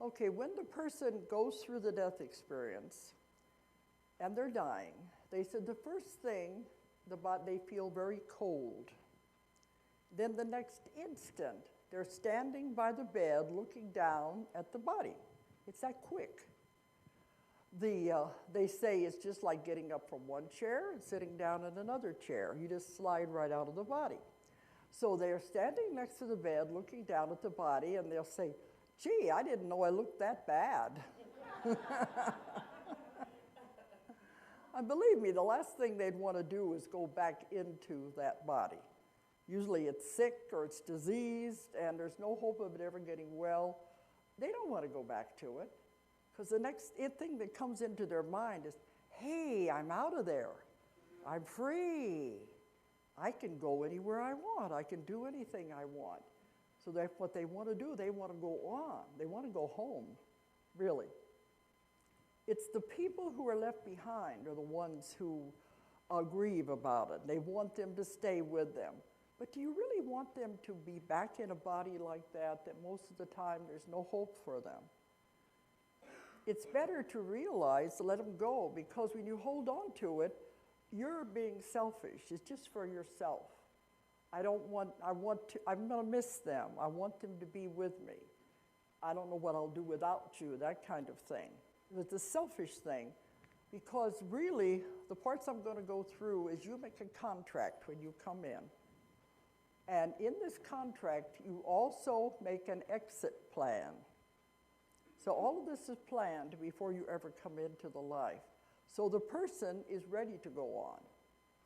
Okay, when the person goes through the death experience and they're dying, they said the first thing, they feel very cold. Then the next instant, they're standing by the bed looking down at the body. It's that quick. They say it's just like getting up from one chair and sitting down in another chair. You just slide right out of the body. So they're standing next to the bed looking down at the body, and they'll say, gee, I didn't know I looked that bad. And believe me, the last thing they'd want to do is go back into that body. Usually it's sick or it's diseased, and there's no hope of it ever getting well. They don't want to go back to it, because the next thing that comes into their mind is, hey, I'm out of there. I'm free. I can go anywhere I want. I can do anything I want. So that's what they want to do. They want to go on. They want to go home, really. It's the people who are left behind are the ones who grieve about it. They want them to stay with them. But do you really want them to be back in a body like that most of the time there's no hope for them? It's better to realize to let them go, because when you hold on to it, you're being selfish. It's just for yourself. I'm going to miss them. I want them to be with me. I don't know what I'll do without you, that kind of thing. It's a selfish thing, because really, the parts I'm going to go through is you make a contract when you come in. And in this contract, you also make an exit plan. So all of this is planned before you ever come into the life. So the person is ready to go on.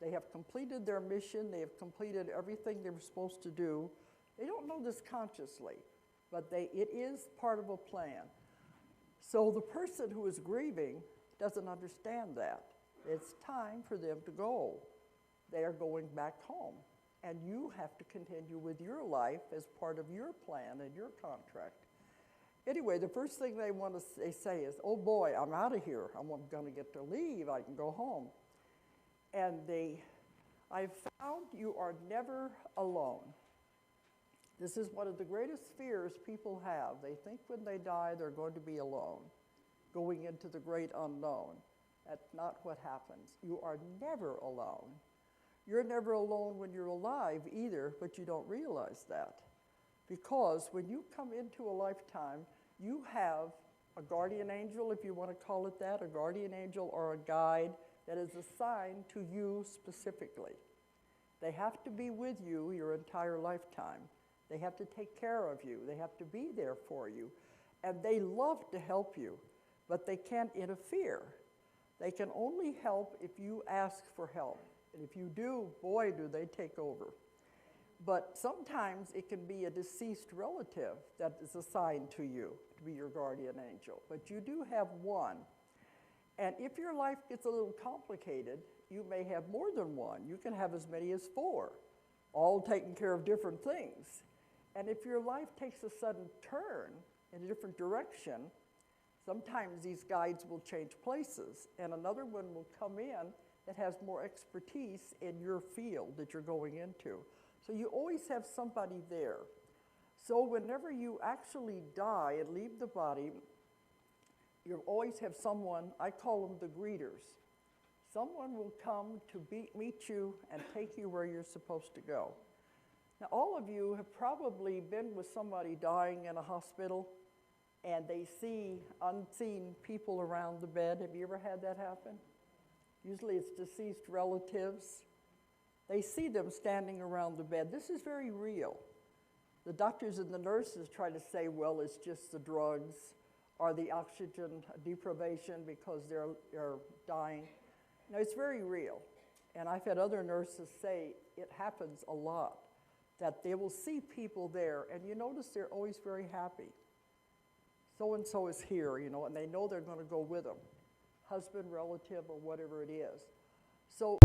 They have completed their mission. They have completed everything they were supposed to do. They don't know this consciously, but it is part of a plan. So the person who is grieving doesn't understand that. It's time for them to go. They are going back home. And you have to continue with your life as part of your plan and your contract. Anyway, the first thing they say is, oh boy, I'm out of here. I'm going to get to leave. I can go home. And I've found you are never alone. This is one of the greatest fears people have. They think when they die they're going to be alone, going into the great unknown. That's not what happens. You are never alone. You're never alone when you're alive either, but you don't realize that. Because when you come into a lifetime, you have a guardian angel, if you want to call it that, a guardian angel or a guide that is assigned to you specifically. They have to be with you your entire lifetime. They have to take care of you. They have to be there for you. And they love to help you, but they can't interfere. They can only help if you ask for help. And if you do, boy, do they take over. But sometimes it can be a deceased relative that is assigned to you to be your guardian angel. But you do have one. And if your life gets a little complicated, you may have more than one. You can have as many as 4, all taking care of different things. And if your life takes a sudden turn in a different direction, sometimes these guides will change places, and another one will come in that has more expertise in your field that you're going into. So you always have somebody there. So whenever you actually die and leave the body, you always have someone, I call them the greeters. Someone will come to meet you and take you where you're supposed to go. Now, all of you have probably been with somebody dying in a hospital, and they see unseen people around the bed. Have you ever had that happen? Usually it's deceased relatives. They see them standing around the bed. This is very real. The doctors and the nurses try to say, well, it's just the drugs or the oxygen deprivation because they're dying. No, it's very real. And I've had other nurses say it happens a lot, that they will see people there, and you notice they're always very happy. So-and-so is here, and they know they're going to go with them. Husband, relative, or whatever it is. So